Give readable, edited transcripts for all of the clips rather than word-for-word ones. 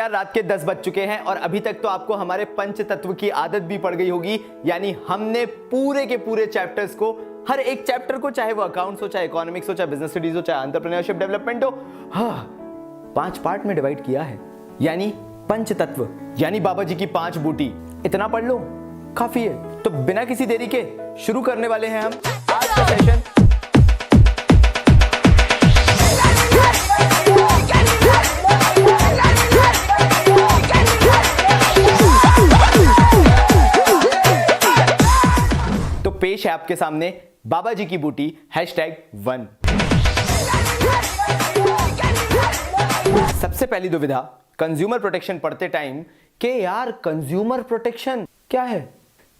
यार रात के 10 बज चुके हैं और अभी तक तो आपको हमारे पंच तत्व की आदत भी पड़ गई होगी। यानी हमने पूरे के पूरे चैप्टर्स को, हर एक चैप्टर को, चाहे वो अकाउंट्स हो, चाहे इकोनॉमिक्स हो, चाहे बिजनेस स्टडीज हो, चाहे एंटरप्रेन्योरशिप डेवलपमेंट हो, 5 पार्ट में डिवाइड किया है। यानी पंच तत्व, यानी बाबा जी की 5 बूटी। इतना पढ़ लो काफी है। तो बिना किसी देरी के शुरू करने वाले हैं हम आज का सेशन। तो पेश है आपके सामने बाबा जी की बूटी #1। सबसे पहली दुविधा कंज्यूमर प्रोटेक्शन पढ़ते टाइम कि यार कंज्यूमर प्रोटेक्शन क्या है।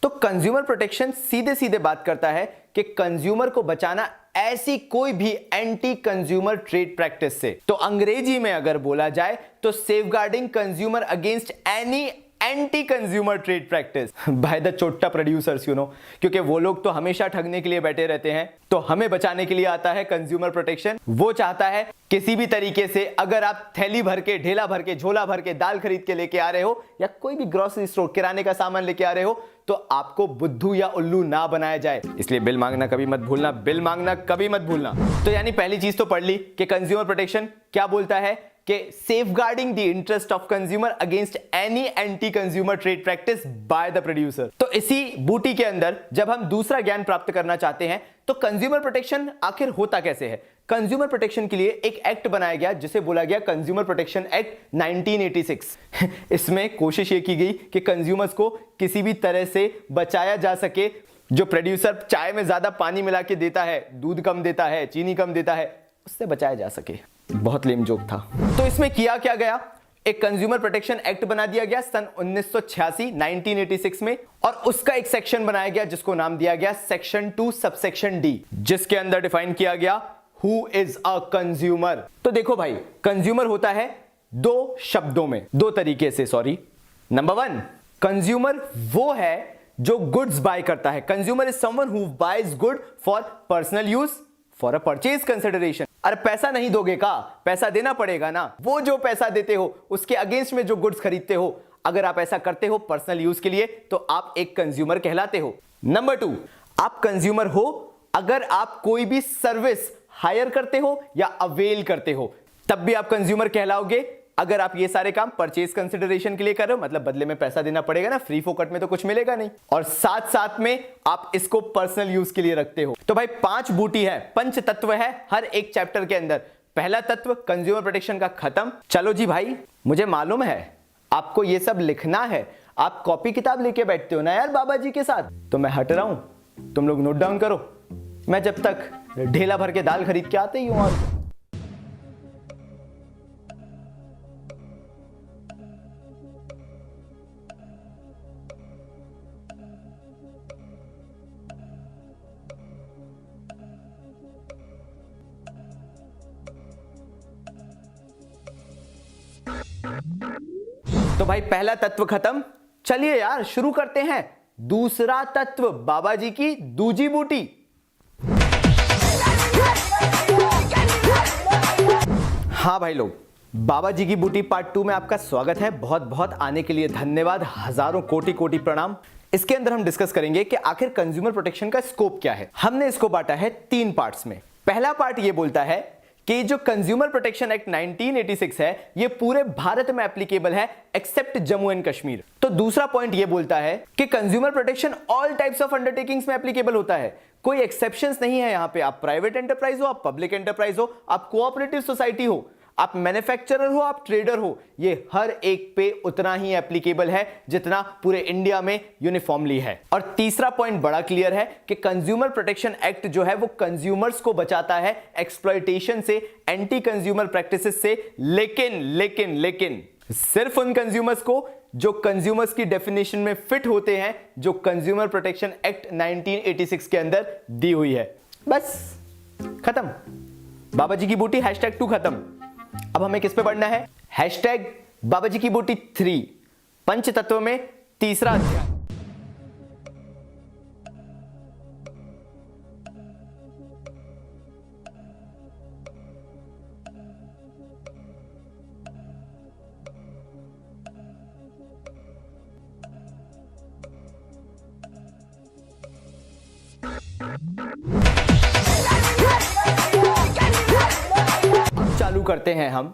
तो कंज्यूमर प्रोटेक्शन सीधे सीधे बात करता है कि कंज्यूमर को बचाना ऐसी कोई भी एंटी कंज्यूमर ट्रेड प्रैक्टिस से। तो अंग्रेजी में अगर बोला जाए तो safeguarding consumer against any anti consumer trade practice by the चोट्टा प्रोड्यूसर्स, यू नो, क्योंकि वो लोग तो हमेशा ठगने के लिए बैठे रहते हैं। तो हमें बचाने के लिए आता है कंज्यूमर प्रोटेक्शन। वो चाहता है किसी भी तरीके से अगर आप थैली भर के, ढेला भर के, झोला भर के दाल खरीद के लेके आ रहे हो या कोई भी ग्रोसरी स्टोर किराने का सामान लेके आ रहे हो, तो आपको बुद्धू या उल्लू ना बनाया जाए। इसलिए बिल मांगना कभी मत भूलना, बिल मांगना कभी मत भूलना। तो यानी पहली चीज तो पढ़ ली कि कंज्यूमर प्रोटेक्शन क्या बोलता है कि safeguarding the interest of consumer against any anti consumer trade practice by the producer. तो इसी बूटी के अंदर जब हम दूसरा ज्ञान प्राप्त करना चाहते हैं तो कंज्यूमर प्रोटेक्शन आखिर होता कैसे है। कंज्यूमर प्रोटेक्शन के लिए एक एक्ट बनाया गया जिसे बोला गया कंज्यूमर प्रोटेक्शन एक्ट 1986। इसमें कोशिश ये की गई कि कंज्यूमर्स को किसी भी तरह से बचाया जा सके। जो प्रोड्यूसर चाय में ज्यादा पानी मिला के देता है, दूध कम देता है, चीनी कम देता है, उससे बचाया जा सके। बहुत लेम जोक था। तो इसमें किया क्या गया, एक कंज्यूमर प्रोटेक्शन एक्ट बना दिया गया सन 1986 1986 में, और उसका एक सेक्शन बनाया गया जिसको नाम दिया गया सेक्शन 2 सबसेक्शन डी, जिसके अंदर डिफाइन किया गया हु इज अ कंज्यूमर। तो देखो भाई, कंज्यूमर होता है 2 शब्दों में, 2 तरीके से, सॉरी। नंबर 1, कंज्यूमर वो है जो गुड्स बाय करता है। Consumer is someone who buys good for personal use, for a purchase consideration. अरे पैसा नहीं दोगे का, पैसा देना पड़ेगा ना। वो जो पैसा देते हो उसके अगेंस्ट में जो गुड्स खरीदते हो, अगर आप ऐसा करते हो पर्सनल यूज के लिए तो आप एक कंज्यूमर कहलाते हो। नंबर 2, आप कंज्यूमर हो अगर आप कोई भी सर्विस हायर करते हो या अवेल करते हो, तब भी आप कंज्यूमर कहलाओगे। अगर आप ये सारे काम परचेज कंसिडरेशन के लिए कर रहे हो, मतलब बदले में पैसा देना पड़ेगा ना, फ्री फोकट में तो कुछ मिलेगा नहीं, और साथ साथ में आप इसको पर्सनल यूज के लिए रखते हो। तो भाई 5 बूटी है, पंच तत्व है हर एक चैप्टर के अंदर। पहला तत्व कंज्यूमर प्रोटेक्शन का खत्म। चलो जी भाई, मुझे मालूम है आपको ये सब लिखना है, आप कॉपी किताब लेके बैठते हो ना यार बाबा जी के साथ, तो मैं हट रहा हूं, तुम लोग नोट डाउन करो। मैं जब तक ढेला भर के दाल खरीद के आते ही हूं। और तो भाई पहला तत्व खत्म। चलिए यार शुरू करते हैं दूसरा तत्व, बाबा जी की दूजी बूटी। हाँ भाई लोग, बाबा जी की बूटी पार्ट 2 में आपका स्वागत है। बहुत बहुत आने के लिए धन्यवाद, हजारों कोटि कोटि प्रणाम। इसके अंदर हम डिस्कस करेंगे कि आखिर कंज्यूमर प्रोटेक्शन का स्कोप क्या है। हमने इसको बांटा है 3 पार्ट्स में। पहला पार्ट ये बोलता है कि जो कंज्यूमर प्रोटेक्शन एक्ट 1986 है ये पूरे भारत में एप्लीकेबल है एक्सेप्ट जम्मू एंड कश्मीर। तो दूसरा पॉइंट ये बोलता है कि consumer protection all types of undertakings में एप्लीकेबल होता है, कोई एक्सेप्शंस नहीं है यहां पे। आप प्राइवेट एंटरप्राइज हो, आप पब्लिक एंटरप्राइज हो, आप कोऑपरेटिव सोसाइटी हो, आप मैन्युफैक्चरर हो, आप ट्रेडर हो, ये हर एक पे उतना ही एप्लीकेबल है जितना पूरे इंडिया में यूनिफॉर्मली है। और तीसरा पॉइंट बड़ा क्लियर है कि कंज्यूमर प्रोटेक्शन एक्ट जो है वो कंज्यूमर्स को बचाता है एक्सप्लॉयटेशन से, एंटी कंज्यूमर प्रैक्टिसेस से, लेकिन लेकिन लेकिन सिर्फ उन कंज्यूमर्स को जो कंज्यूमर्स की डेफिनेशन में फिट होते हैं, जो कंज्यूमर प्रोटेक्शन एक्ट 1986 के अंदर दी हुई है। बस खत्म, बाबा जी की बूटी #2 खत्म। अब हमें किस पे पढ़ना है, #बाबा जी की बूटी 3, पंच तत्व में तीसरा अध्याय। चालू करते हैं हम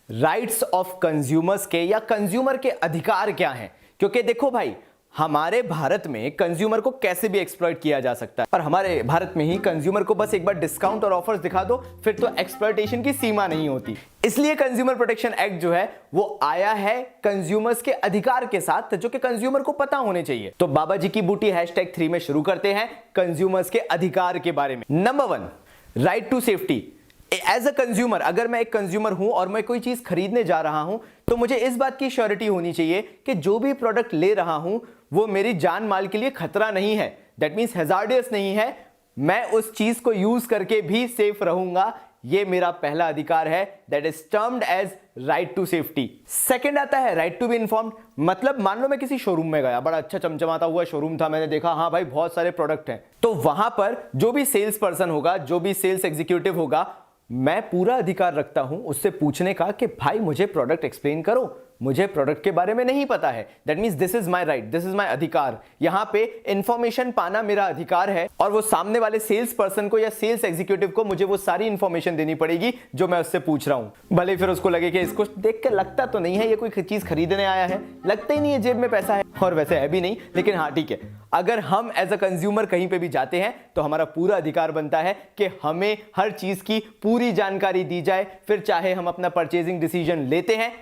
राइट्स ऑफ कंज्यूमर्स के, या कंज्यूमर के अधिकार क्या हैं। क्योंकि देखो भाई, हमारे भारत में कंज्यूमर को कैसे भी एक्सप्लॉइट किया जा सकता है, और हमारे भारत में ही कंज्यूमर को बस एक बार डिस्काउंट और ऑफर्स दिखा दो, फिर तो एक्सप्लॉइटेशन की सीमा नहीं होती। इसलिए कंज्यूमर प्रोटेक्शन एक्ट जो है वो आया है कंज्यूमर्स के अधिकार के साथ, जो कि कंज्यूमर को पता होने चाहिए। तो बाबा जी की बूटी #3 में शुरू करते हैं कंज्यूमर्स के अधिकार के बारे में। Number 1, right to safety. As a consumer, अगर मैं एक कंज्यूमर हूं और मैं कोई चीज खरीदने जा रहा हूं, तो मुझे इस बात की श्योरिटी होनी चाहिए कि जो भी प्रोडक्ट ले रहा हूं वो मेरी जान माल के लिए खतरा नहीं है, दैट मीन्स हैजार्डियस नहीं है, मैं उस चीज को यूज करके भी सेफ रहूंगा। ये मेरा पहला अधिकार है, that is termed as right to safety. Second आता है राइट टू बी इन्फॉर्म्ड। मतलब मान लो मैं किसी शोरूम में गया, बड़ा अच्छा चमचमाता हुआ शोरूम था, मैंने देखा हाँ भाई बहुत सारे प्रोडक्ट हैं, तो वहां पर जो भी सेल्स पर्सन होगा, जो भी सेल्स एग्जीक्यूटिव होगा, मैं पूरा अधिकार रखता हूं उससे पूछने का कि भाई मुझे प्रोडक्ट एक्सप्लेन करो, मुझे प्रोडक्ट के बारे में नहीं पता है। That means this is my right, this is my अधिकार। यहां पे इंफॉर्मेशन पाना मेरा अधिकार है, और वो सामने वाले सेल्स पर्सन को या सेल्स एग्जीक्यूटिव को मुझे वो सारी इंफॉर्मेशन देनी पड़ेगी जो मैं उससे पूछ रहा हूं। भले फिर उसको लगे कि इसको देख के लगता तो नहीं है ये कोई चीज खरीदने आया है, लगता ही नहीं है जेब में पैसा है, और वैसे है भी नहीं, लेकिन हाँ ठीक है, अगर हम एज अ कंज्यूमर कहीं पे भी जाते हैं तो हमारा पूरा अधिकार बनता है कि हमें हर चीज की पूरी जानकारी दी जाए, फिर चाहे हम अपना परचेजिंग डिसीजन लेते हैं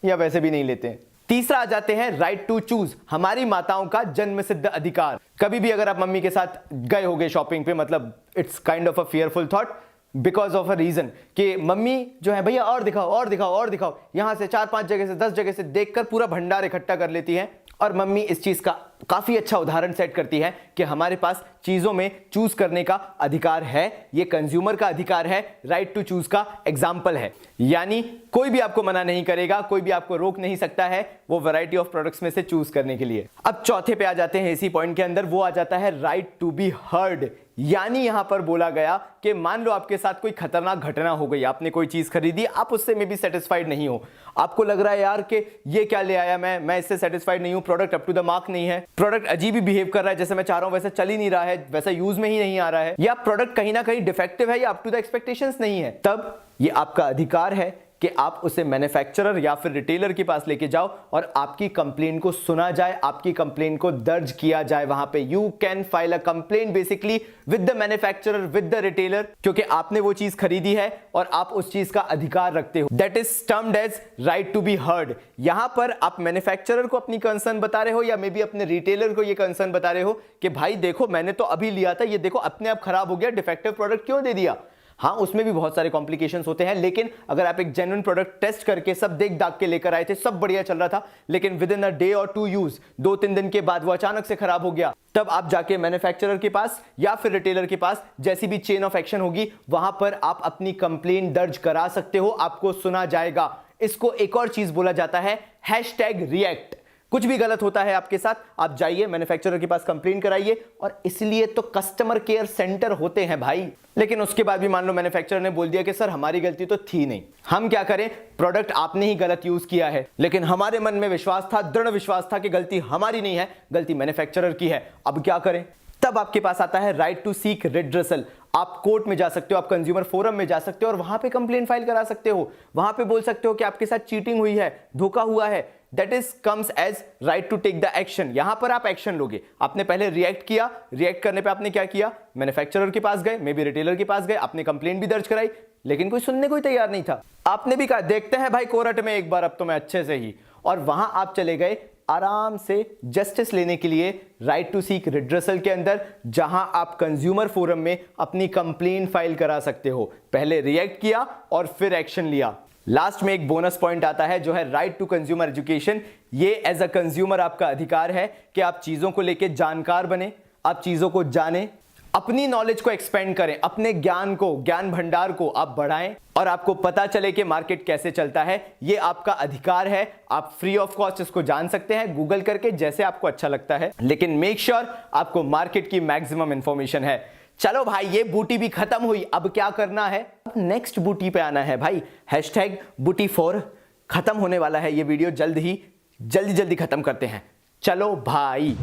या वैसे भी नहीं लेते हैं। तीसरा आ जाते हैं राइट टू चूज, हमारी माताओं का जन्म सिद्ध अधिकार। कभी भी अगर आप मम्मी के साथ गए होगे शॉपिंग पे, मतलब it's kind of a fearful thought because of a reason कि मम्मी जो है भैया और दिखाओ और दिखाओ और दिखाओ, यहां से 4-5 जगह से 10 जगह से देखकर पूरा भंडार इकट्ठा कर लेती है। और मम्मी इस चीज का काफी अच्छा उदाहरण सेट करती है कि हमारे पास चीजों में चूज करने का अधिकार है, ये कंज्यूमर का अधिकार है, राइट टू चूज का एग्जाम्पल है। यानी कोई भी आपको मना नहीं करेगा, कोई भी आपको रोक नहीं सकता है वो वैरायटी ऑफ प्रोडक्ट्स में से चूज करने के लिए। अब चौथे पे आ जाते हैं इसी पॉइंट के अंदर, वो आ जाता है राइट टू बी हर्ड। यानी यहां पर बोला गया कि मान लो आपके साथ कोई खतरनाक घटना हो गई, आपने कोई चीज खरीदी, आप उससे में भी सेटिस्फाइड नहीं हो, आपको लग रहा है यार कि ये क्या ले आया मैं इससे सेटिस्फाइड नहीं हूं, product up to the mark नहीं है, प्रोडक्ट अजीब ही बिहेव कर रहा है, जैसे मैं चाह रहा हूं वैसा चल ही नहीं रहा है, वैसा यूज में ही नहीं आ रहा है, या प्रोडक्ट कहीं ना कहीं डिफेक्टिव है या अप टू द एक्सपेक्टेशंस नहीं है, तब ये आपका अधिकार है कि आप उसे मैन्युफैक्चरर या फिर रिटेलर के पास लेके जाओ और आपकी कंप्लेंट को सुना जाए, आपकी कंप्लेंट को दर्ज किया जाए वहां पे। You can file a complaint basically with the manufacturer, with the retailer, क्योंकि आपने वो चीज खरीदी है और आप उस चीज का अधिकार रखते हो। That is termed as right to be heard. यहां पर आप मैन्युफैक्चरर को अपनी कंसर्न बता रहे हो या मे बी अपने रिटेलर को ये कंसर्न बता रहे हो कि भाई देखो मैंने तो अभी लिया था, ये देखो अपने आप खराब हो गया, डिफेक्टिव प्रोडक्ट क्यों दे दिया। हाँ, उसमें भी बहुत सारे कॉम्प्लिकेशंस होते हैं, लेकिन अगर आप एक जेन्युइन प्रोडक्ट टेस्ट करके सब देख दाग के लेकर आए थे, सब बढ़िया चल रहा था, लेकिन विद इन अ डे और 2 यूज, 2-3 दिन के बाद वो अचानक से खराब हो गया, तब आप जाके मैन्युफैक्चरर के पास या फिर रिटेलर के पास, जैसी भी चेन ऑफ एक्शन होगी, वहां पर आप अपनी कंप्लेंट दर्ज करा सकते हो, आपको सुना जाएगा। इसको एक और चीज बोला जाता है #रिएक्ट। कुछ भी गलत होता है आपके साथ, आप जाइए मैन्युफैक्चरर के पास कंप्लेंट कराइए, और इसलिए तो कस्टमर केयर सेंटर होते हैं भाई। लेकिन उसके बाद भी मान लो मैन्युफैक्चरर ने बोल दिया कि सर हमारी गलती तो थी नहीं, हम क्या करें, प्रोडक्ट आपने ही गलत यूज किया है, लेकिन हमारे मन में विश्वास था, दृढ़ विश्वास था कि गलती हमारी नहीं है, गलती मैन्युफैक्चरर की है, अब क्या करें। तब आपके पास आता है राइट टू सीक रिड्रेसल। आप कोर्ट में जा सकते हो, आप कंज्यूमर फोरम में जा सकते हो और वहां पे कंप्लेंट फाइल करा सकते हो, वहां पे बोल सकते हो कि आपके साथ चीटिंग हुई है, धोखा हुआ है। That is comes as right to take the action. यहां पर आप एक्शन लोगे। आपने पहले रिएक्ट किया, रिएक्ट करने पे आपने क्या किया, मैन्युफैक्चरर के पास गए, मे बी रिटेलर के पास गए, आपने कंप्लेंट भी दर्ज कराई, लेकिन कोई सुनने को ही तैयार नहीं था। आपने भी कहा देखते हैं भाई कोर्ट में एक बार, अब तो मैं अच्छे से ही, और वहां आप चले गए आराम से जस्टिस लेने के लिए राइट टू सीक रिड्रेसल के अंदर, जहां आप कंज्यूमर फोरम में अपनी कंप्लेंट फाइल करा सकते हो। पहले रिएक्ट किया और फिर एक्शन लिया। लास्ट में एक बोनस पॉइंट आता है जो है राइट टू कंज्यूमर एजुकेशन। ये एज अ कंज्यूमर आपका अधिकार है कि आप चीजों को लेकर जानकार बने, आप चीजों को जाने, अपनी नॉलेज को एक्सपेंड करें, अपने ज्ञान को, ज्ञान भंडार को आप बढ़ाएं और आपको पता चले कि मार्केट कैसे चलता है। ये आपका अधिकार है, आप फ्री ऑफ कॉस्ट इसको जान सकते हैं गूगल करके, जैसे आपको अच्छा लगता है, लेकिन मेक श्योर आपको मार्केट की मैक्सिमम इंफॉर्मेशन है। चलो भाई, ये बूटी भी खत्म हुई, अब क्या करना है, अब नेक्स्ट बूटी पे आना है भाई। #booty4 खत्म होने वाला है ये वीडियो जल्द ही, जल्दी खत्म करते हैं। चलो भाई।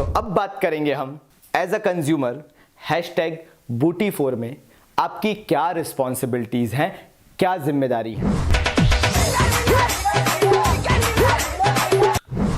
अब बात करेंगे हम एज अ कंज्यूमर हैशटैग बूटी4 में आपकी क्या रिस्पॉन्सिबिलिटीज हैं, क्या जिम्मेदारी है।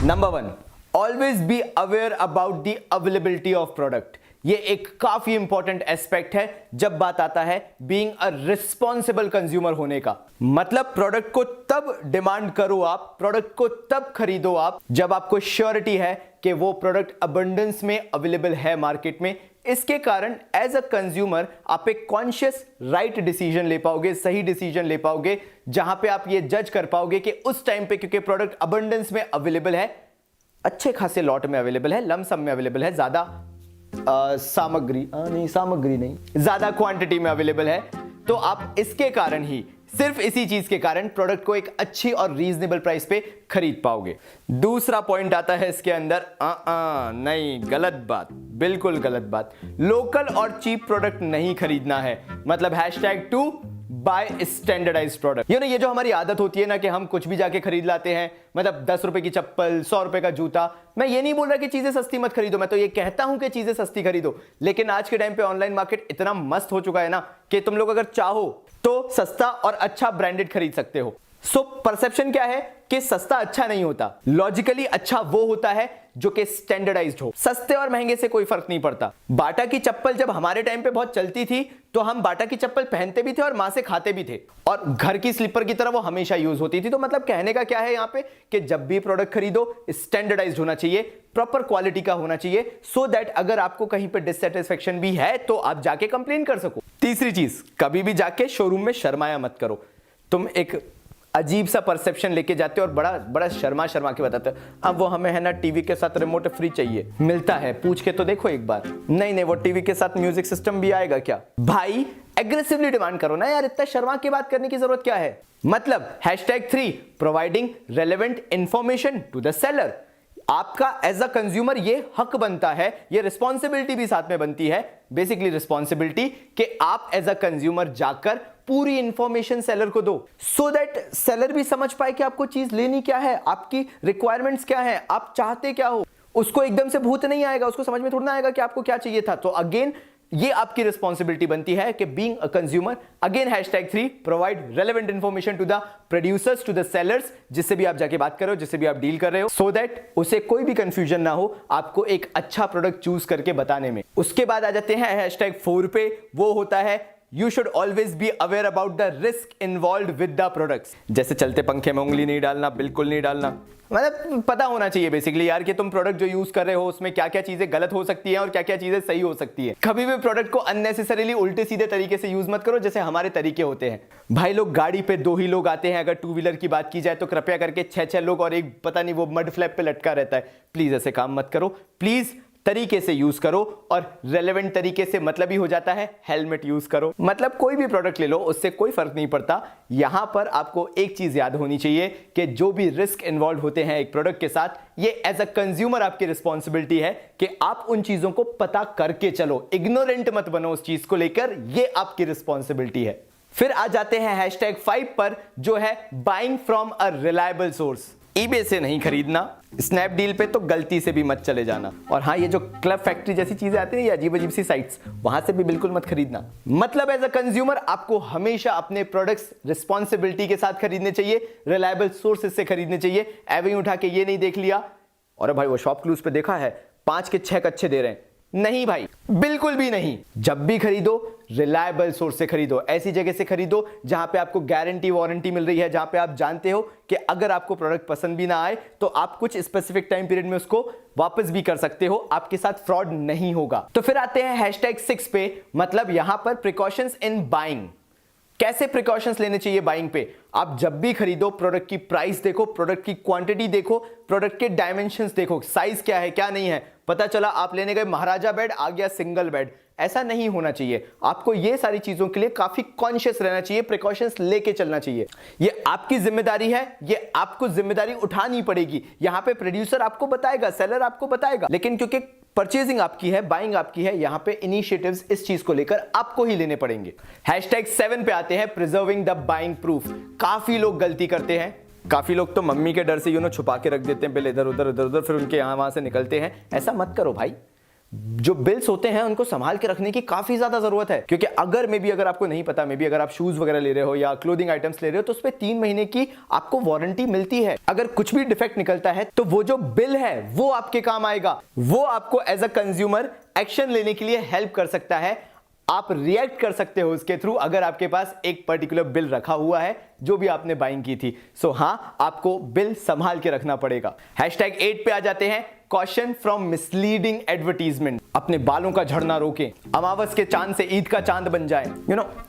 Number 1, always be aware about the availability of product. ये एक काफी इंपॉर्टेंट एस्पेक्ट है जब बात आता है बीइंग अ रिस्पॉन्सिबल कंज्यूमर होने का। मतलब प्रोडक्ट को तब डिमांड करो आप, प्रोडक्ट को तब खरीदो आप जब आपको श्योरिटी है कि वो प्रोडक्ट अबंडेंस में अवेलेबल है मार्केट में। इसके कारण एज अ कंज्यूमर आप एक कॉन्शियस राइट डिसीजन ले पाओगे, सही डिसीजन ले पाओगे, जहां पे आप ये जज कर पाओगे कि उस टाइम पे क्योंकि प्रोडक्ट अबंडेंस में अवेलेबल है, अच्छे खासे लॉट में अवेलेबल है, लमसम में अवेलेबल है, ज्यादा सामग्री नहीं, ज्यादा क्वांटिटी में अवेलेबल है, तो आप इसके कारण ही, सिर्फ इसी चीज के कारण प्रोडक्ट को एक अच्छी और रीजनेबल प्राइस पे खरीद पाओगे। दूसरा पॉइंट आता है इसके अंदर, नहीं, गलत बात, बिल्कुल गलत बात। लोकल और चीप प्रोडक्ट नहीं खरीदना है। मतलब #2 बाय स्टैंडर्डाइज्ड प्रोडक्ट। ये जो हमारी आदत होती है ना कि हम कुछ भी जाके खरीद लाते हैं, मतलब 10 रुपए की चप्पल, 100 रुपए का जूता। मैं ये नहीं बोल रहा कि चीजें सस्ती मत खरीदो, मैं तो ये कहता हूं कि चीजें सस्ती खरीदो, लेकिन आज के टाइम पे ऑनलाइन मार्केट इतना मस्त हो चुका है ना कि तुम लोग अगर चाहो तो सस्ता और अच्छा ब्रांडेड खरीद सकते हो। सो परसेप्शन क्या है कि सस्ता अच्छा नहीं होता, लॉजिकली अच्छा वो होता है जो कि स्टैंडर्डाइज्ड हो। सस्ते और महंगे से कोई फर्क नहीं पड़ता। बाटा की चप्पल जब हमारे टाइम पे बहुत चलती थी तो हम बाटा की चप्पल पहनते भी थे और मां से खाते भी थे, और घर की स्लीपर की तरह वो हमेशा यूज होती थी। तो मतलब कहने का क्या है यहां पे कि जब भी प्रोडक्ट खरीदो स्टैंडर्डाइज्ड होना चाहिए, प्रॉपर क्वालिटी का होना चाहिए, सो दैट अगर आपको कहीं पे डिससैटिस्फैक्शन भी है तो आप जाके कंप्लेन कर सको। तीसरी चीज, कभी भी जाके शोरूम में शर्माया मत करो। तुम एक अजीब सा परसेप्शन लेके जाते हो और बड़ा शर्मा के बताते हो, अब वो हमें है ना टीवी के साथ रिमोट फ्री चाहिए। मिलता है, पूछ के तो देखो एक बार। नहीं, वो टीवी के साथ म्यूजिक सिस्टम भी आएगा क्या? भाई एग्रेसिवली डिमांड करो ना यार, इतना शर्मा के बात करने की जरूरत क्या है। मतलब #3 providing relevant information to the seller. आपका एज अ कंज्यूमर ये हक बनता है, ये रिस्पॉन्सिबिलिटी भी साथ में बनती है, बेसिकली रिस्पॉन्सिबिलिटी कि आप एज अ कंज्यूमर जाकर पूरी इंफॉर्मेशन सेलर को दो, सो दैट सेलर भी समझ पाए कि आपको चीज लेनी क्या है, आपकी रिक्वायरमेंट्स क्या है, आप चाहते क्या हो। उसको एकदम से भूत नहीं आएगा, उसको समझ में थोड़ा ना आएगा कि आपको क्या चाहिए था। तो अगेन ये आपकी रिस्पॉन्सिबिलिटी बनती है कि being a consumer, again #3 provide relevant information to the producers, to the sellers, जिससे भी आप जाके बात कर रहे हो, जिससे भी आप डील कर रहे हो, सो दैट उसे कोई भी कंफ्यूजन ना हो आपको एक अच्छा प्रोडक्ट चूज करके बताने में। उसके बाद आ जाते हैं #4 पे, वो होता है You should always be aware about the risk involved with the products। जैसे चलते पंखे में उंगली नहीं डालना, बिल्कुल नहीं डालना। मतलब पता होना चाहिए बेसिकली यार कि तुम प्रोडक्ट जो यूज कर रहे हो उसमें क्या क्या चीजें गलत हो सकती हैं और क्या क्या चीजें सही हो सकती है। कभी भी प्रोडक्ट को अननेसेसरीली उल्टे सीधे तरीके से यूज मत करो, जैसे हमारे तरीके होते हैं। भाई लोग गाड़ी पे 2 ही लोग आते हैं, अगर 2 व्हीलर की बात की जाए तो कृपया करके 6 लोग और एक पता नहीं वो मड फ्लैप पे लटका रहता है। प्लीज ऐसे काम मत करो, प्लीज तरीके से यूज करो, और रेलेवेंट तरीके से मतलब ही हो जाता है हेलमेट यूज करो। मतलब कोई भी प्रोडक्ट ले लो, उससे कोई फर्क नहीं पड़ता। यहां पर आपको एक चीज याद होनी चाहिए कि जो भी रिस्क इन्वॉल्व होते हैं एक प्रोडक्ट के साथ, ये एज अ कंज्यूमर आपकी रिस्पॉन्सिबिलिटी है कि आप उन चीजों को पता करके चलो, इग्नोरेंट मत बनो उस चीज को लेकर, ये आपकी रिस्पॉन्सिबिलिटी है। फिर आ जाते हैं #5 पर, जो है buying from a reliable source. EBay से नहीं खरीदना, स्नैपडील पे तो गलती से भी मत चले जाना, और हाँ ये जो क्लब फैक्ट्री जैसी चीजें आती है, ये अजीब अजीब सी साइट्स, वहां से भी बिल्कुल मत खरीदना। मतलब एज अ कंज्यूमर आपको हमेशा अपने प्रोडक्ट्स रिस्पॉन्सिबिलिटी के साथ खरीदने चाहिए, रिलायबल सोर्सेज से खरीदने चाहिए। एवं उठा के ये नहीं देख लिया और भाई वो शॉप क्लूज पे देखा है 5 के 6 कच्चे दे रहे हैं, नहीं भाई, बिल्कुल भी नहीं। जब भी खरीदो रिलायबल सोर्स से खरीदो, ऐसी जगह से खरीदो जहां पे आपको गारंटी वारंटी मिल रही है, जहां पे आप जानते हो कि अगर आपको प्रोडक्ट पसंद भी ना आए तो आप कुछ स्पेसिफिक टाइम पीरियड में उसको वापस भी कर सकते हो, आपके साथ फ्रॉड नहीं होगा। तो फिर आते हैं #6 पे, मतलब यहां पर प्रिकॉशंस इन बाइंग। कैसे प्रिकॉशंस लेने चाहिए बाइंग पे? आप जब भी खरीदो प्रोडक्ट की प्राइस देखो, प्रोडक्ट की क्वांटिटी देखो, प्रोडक्ट के डायमेंशंस देखो, साइज क्या है क्या नहीं है। पता चला आप लेने गए महाराजा बेड, आ गया सिंगल बेड, ऐसा नहीं होना चाहिए। आपको ये सारी चीजों के लिए काफी कॉन्शियस रहना चाहिए, प्रिकॉशंस लेके चलना चाहिए। ये आपकी जिम्मेदारी है, ये आपको जिम्मेदारी उठानी पड़ेगी। यहां पे प्रोड्यूसर आपको बताएगा, सेलर आपको बताएगा, लेकिन क्योंकि परचेजिंग आपकी है, बाइंग आपकी है, यहां पे इनिशिएटिव्स इस चीज को लेकर आपको ही लेने पड़ेंगे। #7 पे आते हैं प्रिजर्विंग द बाइंग प्रूफ। काफी लोग गलती करते हैं, काफी लोग तो मम्मी के डर से छुपा के रख देते हैं बिल इधर उधर, फिर उनके यहाँ वहां से निकलते हैं। ऐसा मत करो भाई, जो बिल्स होते हैं उनको संभाल के रखने की काफी ज्यादा जरूरत है, क्योंकि अगर आपको नहीं पता, अगर आप शूज वगैरह ले रहे हो या क्लोथिंग आइटम्स ले रहे हो तो उसपे 3 महीने की आपको वारंटी मिलती है। अगर कुछ भी डिफेक्ट निकलता है तो वो जो बिल है वो आपके काम आएगा, वो आपको एज अ कंज्यूमर एक्शन लेने के लिए हेल्प कर सकता है। आप रिएक्ट कर सकते हो उसके थ्रू, अगर आपके पास एक पर्टिकुलर बिल रखा हुआ है जो भी आपने बाइंग की थी। सो हां, आपको बिल संभाल के रखना पड़ेगा। #8 पे आ जाते हैं, कॉशन फ्रॉम मिसलीडिंग एडवर्टीजमेंट। अपने बालों का झड़ना रोकें, अमावस के चांद से ईद का चांद बन जाए।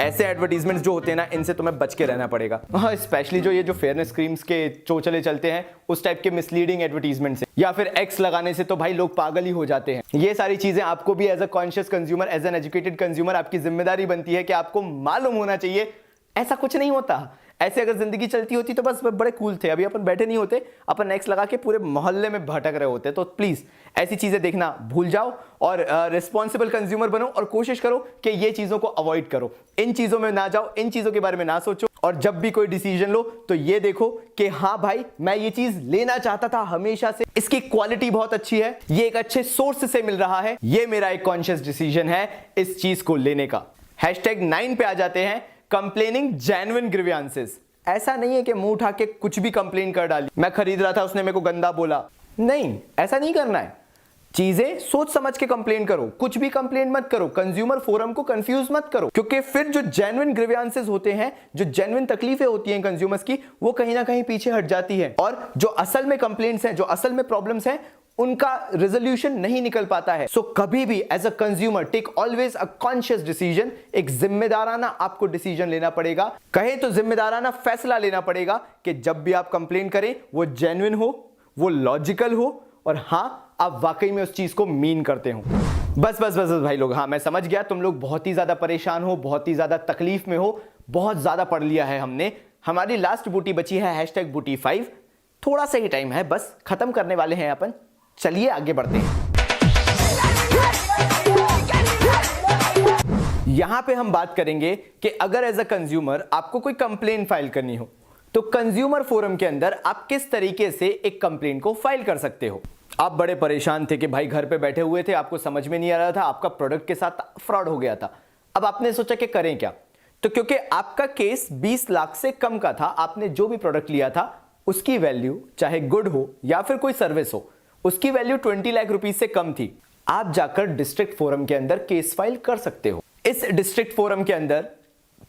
ऐसे एडवर्टीजमेंट जो होते हैं ना, इनसे तुम्हें बच के रहना पड़ेगा। स्पेशली जो ये जो फेयरनेस क्रीम्स के चोचले चलते हैं, उस टाइप के मिसलीडिंग एडवर्टीजमेंट से, या फिर एक्स लगाने से तो भाई लोग पागल ही हो जाते हैं। ये सारी चीजें आपको भी as a conscious consumer, as an educated consumer आपकी जिम्मेदारी बनती है कि आपको मालूम होना चाहिए ऐसा कुछ नहीं होता। ऐसे अगर जिंदगी चलती होती तो बस बड़े कूल थे, अभी अपन बैठे नहीं होते, अपन एक्स लगा के पूरे मोहल्ले में भटक रहे होते। तो प्लीज ऐसी चीजें देखना भूल जाओ और रिस्पॉन्सिबल कंज्यूमर बनो और कोशिश करो कि ये चीजों को अवॉइड करो, इन चीजों में ना जाओ, इन चीजों के बारे में ना सोचो। और जब भी कोई डिसीजन लो तो ये देखो कि हाँ भाई, मैं ये चीज लेना चाहता था हमेशा से, इसकी क्वालिटी बहुत अच्छी है, ये एक अच्छे सोर्स से मिल रहा है, ये मेरा एक कॉन्शियस डिसीजन है इस चीज को लेने का। #9 पे आ जाते हैं, कंप्लेनिंग जेन्युइन ग्रीवियंसेस। ऐसा नहीं है कि मुंह उठा के कुछ भी कंप्लेन कर डाली, मैं खरीद रहा था उसने मेरे को गंदा बोला, नहीं, ऐसा नहीं करना है। चीजें सोच समझ के कंप्लेन करो, कुछ भी कंप्लेन मत करो, कंज्यूमर फोरम को कंफ्यूज मत करो, क्योंकि फिर जो जेन्युइन ग्रीवियंसेस होते हैं, जो जेन्युइन तकलीफें होती हैं कंज्यूमर्स की, वो कहीं ना कहीं पीछे हट जाती है और जो असल में कंप्लेंट्स हैं, जो असल में प्रॉब्लम्स हैं, उनका रेजोल्यूशन नहीं निकल पाता है। सो कभी भी as a consumer take always a conscious decision, एक जिम्मेदाराना आपको डिसीजन लेना पड़ेगा, कहे तो जिम्मेदाराना फैसला लेना पड़ेगा कि जब भी आप कंप्लेन करें वो जेन्युइन हो, वो लॉजिकल हो और हां, आप वाकई में उस चीज को मीन करते हो। बस भाई लोग, हाँ मैं समझ गया तुम लोग बहुत ही ज्यादा परेशान हो, बहुत ही ज्यादा तकलीफ में हो, बहुत ज्यादा पढ़ लिया है हमने। हमारी लास्ट बूटी बची है #booty5, थोड़ा सा ही टाइम है, बस खत्म करने वाले हैं अपन। चलिए आगे बढ़ते हैं। यहां पे हम बात करेंगे कि अगर एज अ कंज्यूमर आपको कोई कंप्लेन फाइल करनी हो तो कंज्यूमर फोरम के अंदर आप किस तरीके से एक कंप्लेन को फाइल कर सकते हो। आप बड़े परेशान थे कि भाई घर पे बैठे हुए थे, आपको समझ में नहीं आ रहा था, आपका प्रोडक्ट के साथ फ्रॉड हो गया था। अब आपने सोचा कि करें क्या, तो क्योंकि आपका केस 20 लाख से कम का था, आपने जो भी प्रोडक्ट लिया था उसकी वैल्यू, चाहे गुड हो या फिर कोई सर्विस हो, उसकी वैल्यू 20 लाख रुपीस से कम थी। आप जाकर डिस्ट्रिक्ट फोरम के अंदर केस फाइल कर सकते हो। इस डिस्ट्रिक्ट फोरम के अंदर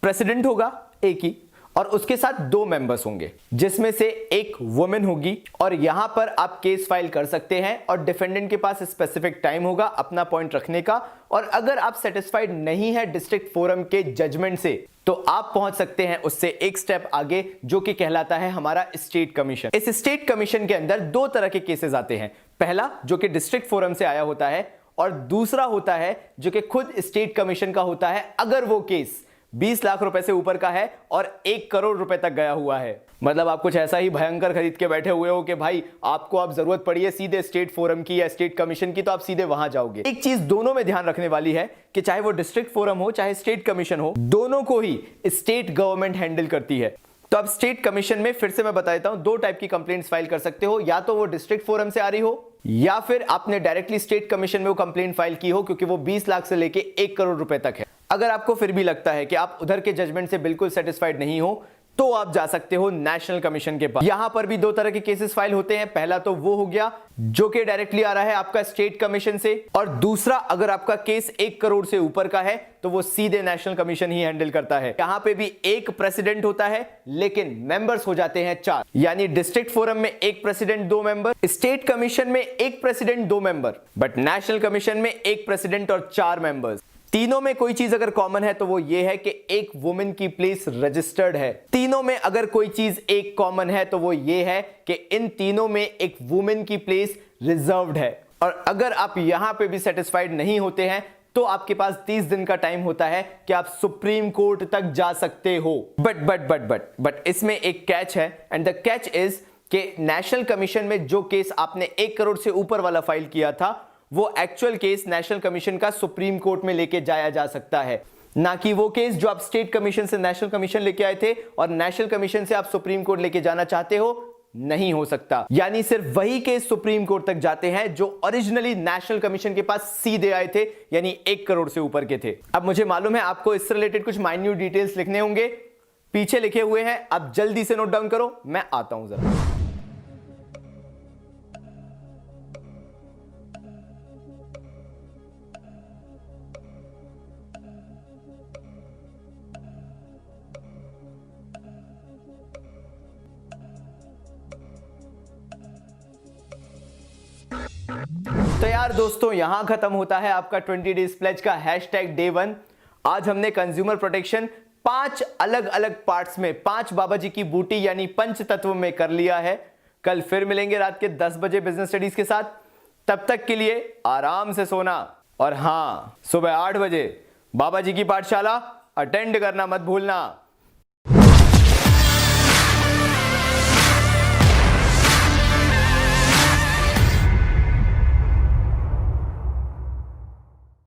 प्रेसिडेंट होगा एक ही, और उसके साथ 2 मेंबर्स होंगे, जिसमें से एक वुमेन होगी, और यहां पर आप केस फाइल कर सकते हैं और डिफेंडेंट के पास स्पेसिफिक टाइम होगा अपना पॉइंट रखने का। और अगर आप सेटिस्फाइड नहीं है डिस्ट्रिक्ट फोरम के जजमेंट से, तो आप पहुंच सकते हैं उससे एक स्टेप आगे, जो कि कहलाता है हमारा स्टेट कमीशन। इस स्टेट कमीशन के अंदर 2 तरह के केसेस आते हैं, पहला जो कि डिस्ट्रिक्ट फोरम से आया होता है, और दूसरा होता है जो कि खुद स्टेट कमीशन का होता है, अगर वो केस 20 लाख रुपए से ऊपर का है और 1 करोड़ रुपए तक गया हुआ है। मतलब आप कुछ ऐसा ही भयंकर खरीद के बैठे हुए हो कि भाई आपको अब जरूरत पड़ी है सीधे स्टेट फोरम की या स्टेट कमीशन की, तो आप सीधे वहां जाओगे। एक चीज दोनों में ध्यान रखने वाली है कि चाहे वो डिस्ट्रिक्ट फोरम हो चाहे स्टेट कमीशन हो, दोनों को ही स्टेट गवर्नमेंट हैंडल करती है। तो अब स्टेट कमीशन में फिर से मैं बता देता हूं, 2 टाइप की कंप्लेंट्स फाइल कर सकते हो, या तो वो डिस्ट्रिक्ट फोरम से आ रही हो या फिर आपने डायरेक्टली स्टेट कमीशन में वो कंप्लेंट फाइल की हो, क्योंकि वो 20 लाख से लेके 1 करोड़ रुपए तक है। अगर आपको फिर भी लगता है कि आप उधर के जजमेंट से बिल्कुल सेटिस्फाइड नहीं हो, तो आप जा सकते हो नेशनल कमीशन के पास। यहां पर भी 2 तरह के केसेस फाइल होते हैं, पहला तो वो हो गया जो कि डायरेक्टली आ रहा है आपका स्टेट कमीशन से, और दूसरा अगर आपका केस 1 करोड़ से ऊपर का है तो वो सीधे नेशनल कमीशन ही हैंडल करता है। यहां पे भी एक प्रेसिडेंट होता है, लेकिन मेंबर्स हो जाते हैं 4, यानी डिस्ट्रिक्ट फोरम में 1 प्रेसिडेंट 2 मेंबर, स्टेट कमीशन में 1 president 2 member, but national commission में 1 प्रेसिडेंट और 4 मेंबर्स। तीनों में कोई चीज अगर कॉमन है तो वो ये है कि एक वुमेन की प्लेस रजिस्टर्ड है। तीनों में अगर कोई चीज एक कॉमन है तो वो ये है कि इन तीनों में एक वुमेन की प्लेस रिजर्व्ड है। और अगर आप यहां पे भी सेटिस्फाइड नहीं होते हैं तो आपके पास 30 दिन का टाइम होता है कि आप सुप्रीम कोर्ट तक जा सकते हो। बट इसमें एक कैच है, एंड द कैच इज कि नेशनल कमीशन में जो केस आपने 1 करोड़ से ऊपर वाला फाइल किया था, वो एक्चुअल केस नेशनल कमीशन का सुप्रीम कोर्ट में लेके जाया जा सकता है। ना कि वो केस जो आप स्टेट कमीशन से नेशनल कमीशन लेके आए थे और नेशनल कमीशन से आप सुप्रीम कोर्ट लेके जाना चाहते हो, नहीं हो सकता। यानी सिर्फ वही केस सुप्रीम कोर्ट तक जाते हैं जो ओरिजिनली नेशनल कमीशन के पास सीधे आए थे, यानी 1 करोड़ से ऊपर के थे। अब मुझे मालूम है आपको इससे रिलेटेड कुछ माइन्यूट डिटेल्स लिखने होंगे, पीछे लिखे हुए हैं, आप जल्दी से नोट डाउन करो, मैं आता हूं जरा। तो यार दोस्तों, यहां खत्म होता है आपका 20 डेज प्लेज का #Day1। आज हमने कंज्यूमर प्रोटेक्शन 5 अलग अलग पार्ट्स में 5 बाबा जी की बूटी यानी पंच तत्व में कर लिया है। कल फिर मिलेंगे रात के 10 बजे बिजनेस स्टडीज के साथ। तब तक के लिए आराम से सोना, और हां, सुबह 8 बजे बाबा जी की पाठशाला अटेंड करना मत भूलना।